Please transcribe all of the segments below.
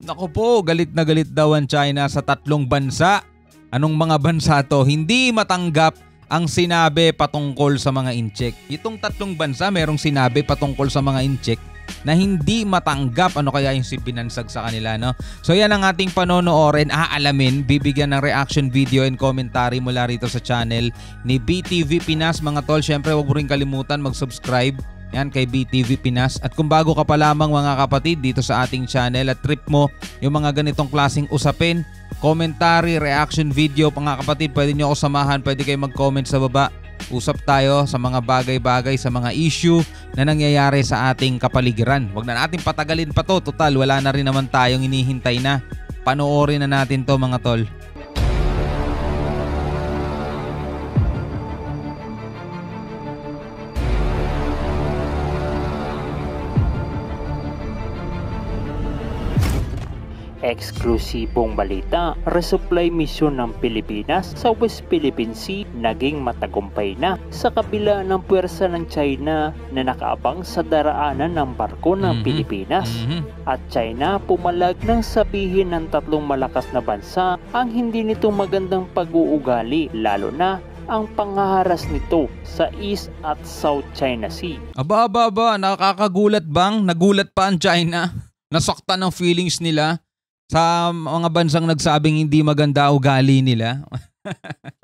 Naku po, galit na galit daw ang China sa tatlong bansa. Anong mga bansa to? Hindi matanggap ang sinabi patungkol sa mga incheck. Itong tatlong bansa merong sinabi patungkol sa mga incheck na hindi matanggap. Ano kaya yung binansag sa kanila, no? So yan ang ating panonoorin, aalamin, bibigyan ng reaction video and commentary mula rito sa channel ni BTV Pinas, mga tol. Syempre huwag mo rin kalimutan mag-subscribe yan kay BTV Pinas. At kung bago ka pa lamang mga kapatid dito sa ating channel at trip mo yung mga ganitong klaseng usapin, commentary, reaction video, mga kapatid, pwede nyo ako samahan, pwede kayo mag-comment sa baba. Usap tayo sa mga bagay-bagay, sa mga issue na nangyayari sa ating kapaligiran. Huwag na natin patagalin pa to, total wala na rin naman tayong inihintay na. Panoorin na natin to mga tol. Eksklusibong balita, resupply mission ng Pilipinas sa West Philippine Sea naging matagumpay na sa kabila ng puwersa ng China na nakaabang sa daraanan ng barko ng Pilipinas. At China pumalag nang sabihin ng tatlong malakas na bansa ang hindi nito magandang pag-uugali, lalo na ang panghaharas nito sa East at South China Sea. Aba, nakakagulat bang? Nagulat pa ang China? Nasaktan ng feelings nila sa mga bansang nagsabing hindi maganda ugali nila.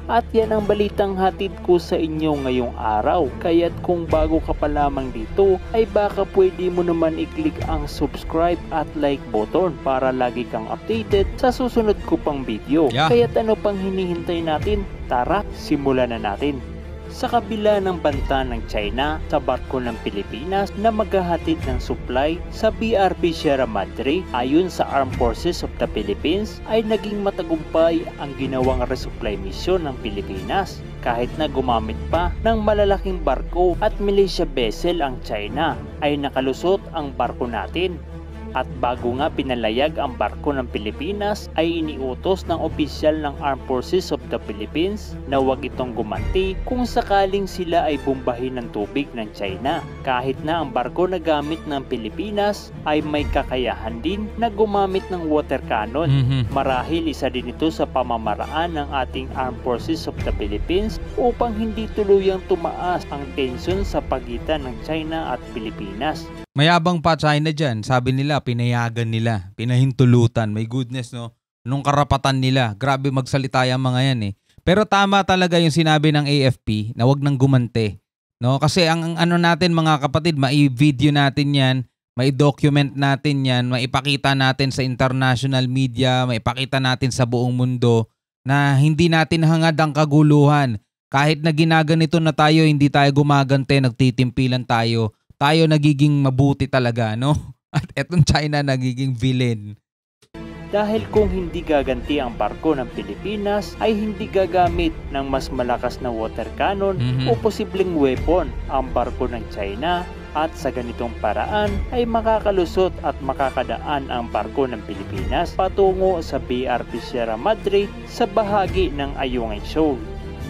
At yan ang balitang hatid ko sa inyo ngayong araw. Kaya't kung bago ka pa lamang dito, ay baka pwede mo naman i-click ang subscribe at like button para lagi kang updated sa susunod ko pang video. Kaya't ano pang hinihintay natin? Tara, simulan na natin. Sa kabila ng banta ng China sa barko ng Pilipinas na maghahatid ng supply sa BRP Sierra Madre, ayon sa Armed Forces of the Philippines, ay naging matagumpay ang ginawang resupply mission ng Pilipinas kahit na gumamit pa ng malalaking barko at militia vessel ang China, ay nakalusot ang barko natin. At bago nga pinalayag ang barko ng Pilipinas, ay iniutos ng opisyal ng Armed Forces of the Philippines na huwag itong gumanti kung sakaling sila ay bumbahin ng tubig ng China. Kahit na ang barko na gamit ng Pilipinas ay may kakayahan din na gumamit ng water cannon. Marahil isa din ito sa pamamaraan ng ating Armed Forces of the Philippines upang hindi tuluyang tumaas ang tensyon sa pagitan ng China at Pilipinas. Mayabang pa China dyan. Sabi nila, pinayagan nila, pinahintulutan. May goodness, no? Nung karapatan nila. Grabe magsalita yung mga yan eh. Pero tama talaga yung sinabi ng AFP na wag nang gumante. No? Kasi ang ano natin mga kapatid, mai-video natin yan, mai-document natin yan, maipakita natin sa international media, maipakita natin sa buong mundo na hindi natin hangad ang kaguluhan. Kahit na ginaganito na tayo, hindi tayo gumagante, nagtitimpilan tayo. Tayo nagiging mabuti talaga, no? At etong China nagiging villain. Dahil kung hindi gaganti ang barko ng Pilipinas, ay hindi gagamit ng mas malakas na water cannon o posibleng weapon ang barko ng China. At sa ganitong paraan ay makakalusot at makakadaan ang barko ng Pilipinas patungo sa BRP Sierra Madre sa bahagi ng Ayungin Shoal.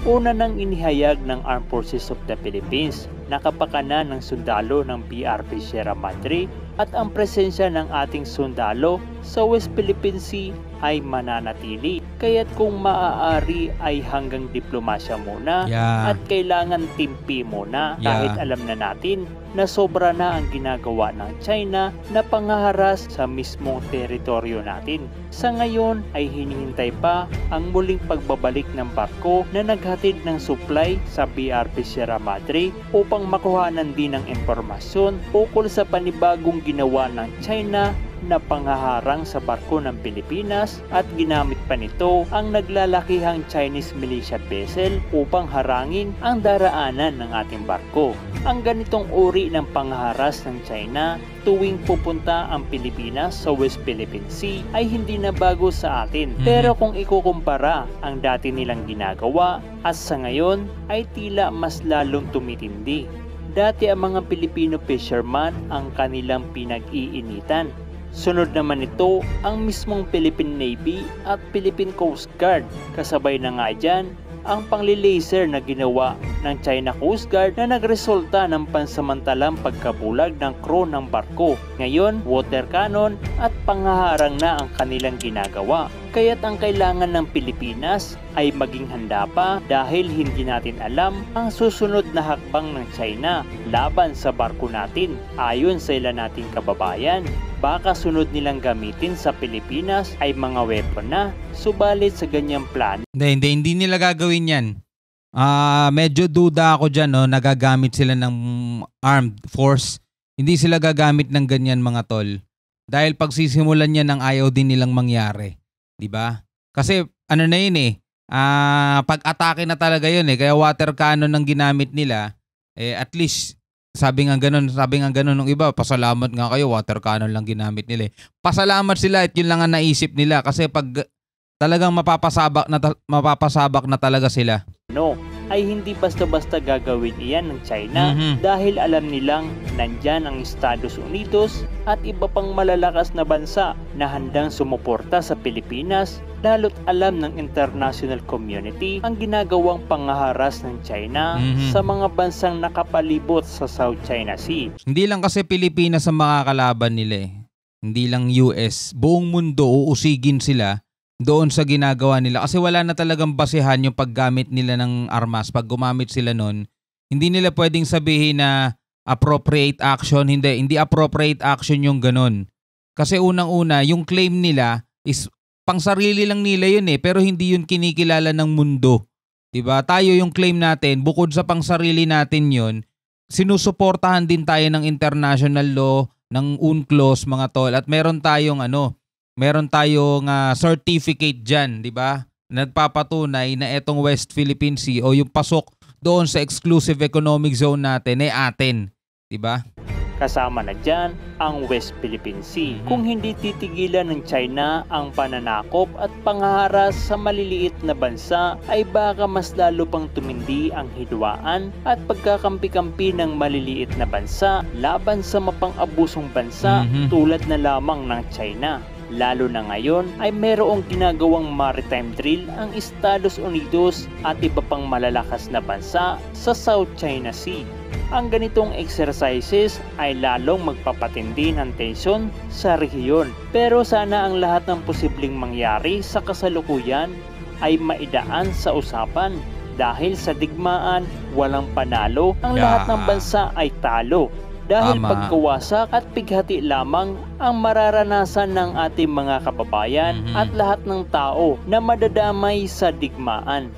Una nang inihayag ng Armed Forces of the Philippines na kapakanan ng sundalo ng BRP Sierra Madre at ang presensya ng ating sundalo sa West Philippine Sea ay mananatili. Kaya't kung maaari ay hanggang diplomasya muna at kailangan timpi muna kahit alam na natin na sobra na ang ginagawa ng China na panghaharas sa mismong teritoryo natin. Sa ngayon ay hinihintay pa ang muling pagbabalik ng barko na naghatid ng supply sa BRP Sierra Madre upang makuhanan din ng impormasyon ukol sa panibagong ginawa ng China na panghaharang sa barko ng Pilipinas at ginamit pa nito ang naglalakihang Chinese militia vessel upang harangin ang daraanan ng ating barko. Ang ganitong uri ng panghaharas ng China tuwing pupunta ang Pilipinas sa West Philippine Sea ay hindi na bago sa atin. Pero kung ikukumpara ang dati nilang ginagawa at sa ngayon ay tila mas lalong tumitindi. Dati ang mga Pilipino fisherman ang kanilang pinag-iinitan. Sunod naman ito ang mismong Philippine Navy at Philippine Coast Guard. Kasabay na nga dyan ang panglilaser na ginawa ng China Coast Guard na nagresulta ng pansamantalang pagkabulag ng crew ng barko. Ngayon, water cannon at panghaharang na ang kanilang ginagawa. Kaya't ang kailangan ng Pilipinas ay maging handa pa dahil hindi natin alam ang susunod na hakbang ng China laban sa barko natin. Ayon sa ilan nating kababayan, baka sunod nilang gamitin sa Pilipinas ay mga weapon na, subalit sa ganyang plano. Hindi nila gagawin yan. Medyo duda ako dyan, no? Nagagamit sila ng armed force. Hindi sila gagamit ng ganyan, mga tol. Dahil pagsisimulan yan ng ayaw din nilang mangyari. Diba? Kasi ano na yun pag-atake na talaga yun kaya water cannon ang ginamit nila. At least sabi nga ganun ng iba, pasalamat nga kayo, water cannon lang ginamit nila. Pasalamat sila at yun lang ang naisip nila kasi pag talagang mapapasabak na talaga sila. Ay hindi basta-basta gagawin iyan ng China dahil alam nilang nandyan ang Estados Unidos at iba pang malalakas na bansa na handang sumuporta sa Pilipinas, lalo't alam ng international community ang ginagawang pangaharas ng China sa mga bansang nakapalibot sa South China Sea. Hindi lang kasi Pilipinas ang makakalaban nila Hindi lang US, buong mundo uusigin sila doon sa ginagawa nila kasi wala na talagang basehan yung paggamit nila ng armas. Pag gumamit sila nun, hindi nila pwedeng sabihin na appropriate action. Hindi appropriate action yung ganun. Kasi unang-una, yung claim nila is pang sarili lang nila yun pero hindi yun kinikilala ng mundo. Diba? Tayo yung claim natin, bukod sa pang sarili natin yun, sinusuportahan din tayo ng international law, ng UNCLOS, mga tol, at meron tayong certificate dyan, di ba? Nagpapatunay na etong West Philippine Sea o yung pasok doon sa exclusive economic zone natin ay atin, di ba? Kasama na dyan ang West Philippine Sea. Kung hindi titigilan ng China ang pananakop at panghaharas sa maliliit na bansa, ay baka mas lalo pang tumindi ang hidwaan at pagkakampi-kampi ng maliliit na bansa laban sa mapang-abusong bansa tulad na lamang ng China. Lalo na ngayon ay mayroong ginagawang maritime drill ang Estados Unidos at iba pang malalakas na bansa sa South China Sea. Ang ganitong exercises ay lalong magpapatindi ng tensyon sa rehiyon. Pero sana ang lahat ng posibleng mangyari sa kasalukuyan ay maidaan sa usapan. Dahil sa digmaan, walang panalo, ang lahat ng bansa ay talo. Dahil pagkawasak at pighati lamang ang mararanasan ng ating mga kababayan at lahat ng tao na madadamay sa digmaan.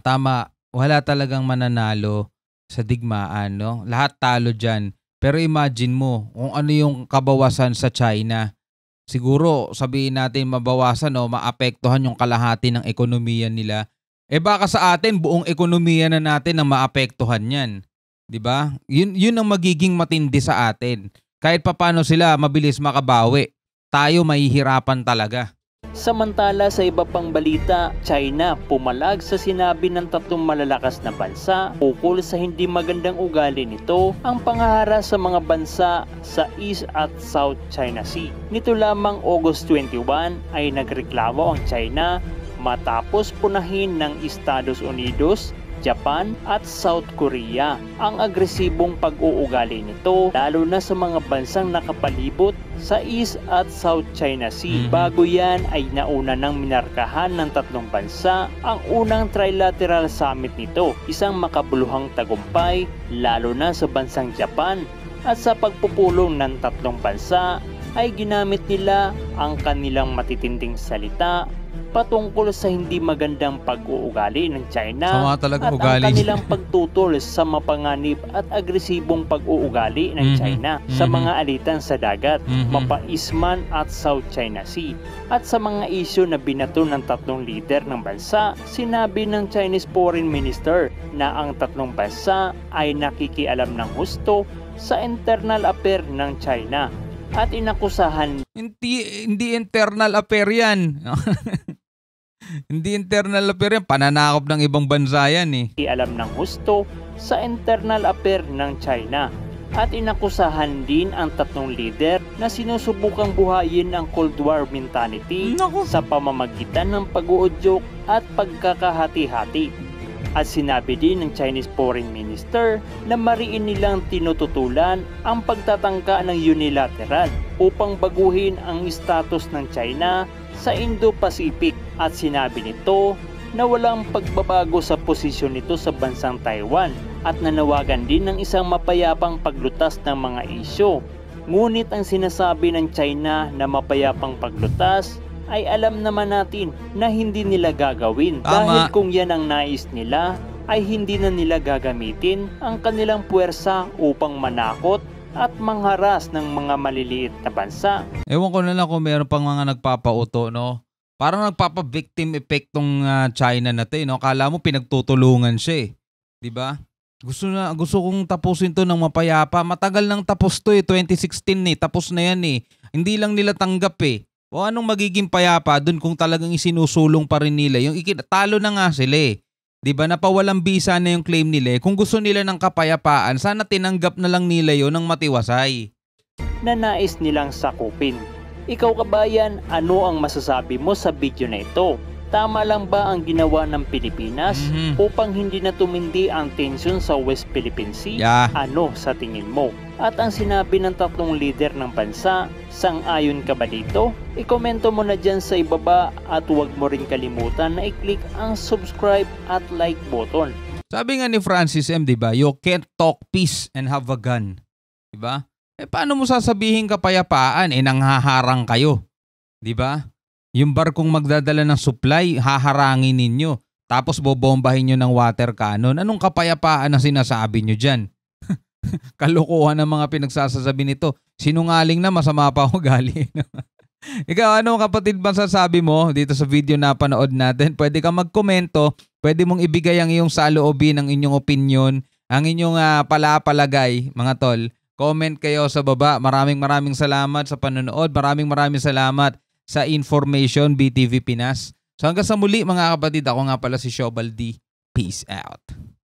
Tama. Wala talagang mananalo sa digmaan, no? Lahat talo dyan. Pero imagine mo kung ano yung kabawasan sa China. Siguro sabihin natin mabawasan maapektuhan yung kalahati ng ekonomiya nila. Baka sa atin buong ekonomiya na natin ang maapektuhan yan. 'Di ba? Yun ang magiging matindi sa atin. Kahit papaano sila mabilis makabawi, tayo mahihirapan talaga. Samantala sa iba pang balita, China pumalag sa sinabi ng tatlong malalakas na bansa ukol sa hindi magandang ugali nito ang panghaharas sa mga bansa sa East at South China Sea. Nito lamang August 21 ay nagreklamo ang China matapos punahin ng Estados Unidos, Japan at South Korea ang agresibong pag-uugali nito lalo na sa mga bansang nakapalibot sa East at South China Sea. Bago yan ay nauna nang minarkahan ng tatlong bansa ang unang trilateral summit nito, isang makabuluhang tagumpay lalo na sa bansang Japan. At sa pagpupulong ng tatlong bansa ay ginamit nila ang kanilang matitinding salita patungkol sa hindi magandang pag-uugali ng China at ang kanilang pagtutol sa mapanganib at agresibong pag-uugali ng China sa mga alitan sa dagat, Mapa-Isman at South China Sea. At sa mga isyu na binato ng tatlong lider ng bansa, sinabi ng Chinese Foreign Minister na ang tatlong bansa ay nakikialam ng husto sa internal affair ng China at inakusahan. Hindi internal affair yan. Hindi internal affair yan. Pananakop ng ibang bansa yan Alam ng husto sa internal affair ng China. At inakusahan din ang tatlong lider na sinusubukang buhayin ang Cold War mentality sa pamamagitan ng pag-uudyok at pagkakahati-hati. At sinabi din ng Chinese Foreign Minister na mariin nilang tinututulan ang pagtatangka ng unilateral upang baguhin ang status ng China sa Indo-Pacific, at sinabi nito na walang pagbabago sa posisyon nito sa bansang Taiwan at nanawagan din ng isang mapayapang paglutas ng mga isyu. Ngunit ang sinasabi ng China na mapayapang paglutas ay alam naman natin na hindi nila gagawin. Dahil kung yan ang nais nila, ay hindi na nila gagamitin ang kanilang puwersa upang manakot at mangharas ng mga maliliit na bansa. Ewan ko na lang kung meron pang mga nagpapauto, no? Parang nagpapa-victim effect tong China na to, no? Kala mo pinagtutulungan siya, 'di ba? Gusto kong tapusin to ng mapayapa. Matagal nang tapos to 2016 tapos na yan Hindi lang nila tanggap O anong magiging payapa dun kung talagang isinusulong pa rin nila? Yung talo na nga sila 'Di ba? Napawalang bisa na yung claim nila. Kung gusto nila ng kapayapaan, sana tinanggap na lang nila yon ng matiwasay. Na nais nilang sakupin. Ikaw kabayan, ano ang masasabi mo sa video na ito? Tama lang ba ang ginawa ng Pilipinas upang hindi na tumindi ang tensyon sa West Philippine Sea? Yeah. Ano sa tingin mo? At ang sinabi ng tatlong leader ng bansa, sang-ayon ka ba dito? I-komento mo na dyan sa ibaba at huwag mo rin kalimutan na i-click ang subscribe at like button. Sabi nga ni Francis M, di ba? You can't talk peace and have a gun. Di ba? Paano mo sasabihin kapayapaan? Nanghaharang kayo. Di ba? Yung barkong magdadala ng supply, haharangin ninyo. Tapos bobombahin nyo ng water cannon. Anong kapayapaan na sinasabi nyo dyan? Kalokohan ng mga pinagsasasabi nito. Sinungaling na, masama pa ako gali. Ikaw, ano kapatid ba sasabi mo dito sa video na panood natin? Pwede kang magkomento. Pwede mong ibigay ang iyong saloobin, ang inyong opinion, ang inyong palapalagay, mga tol. Comment kayo sa baba. Maraming salamat sa panonood. Maraming salamat sa information, BTV Pinas. So hanggang sa muli mga kapatid, ako nga pala si Shobal D. Peace out.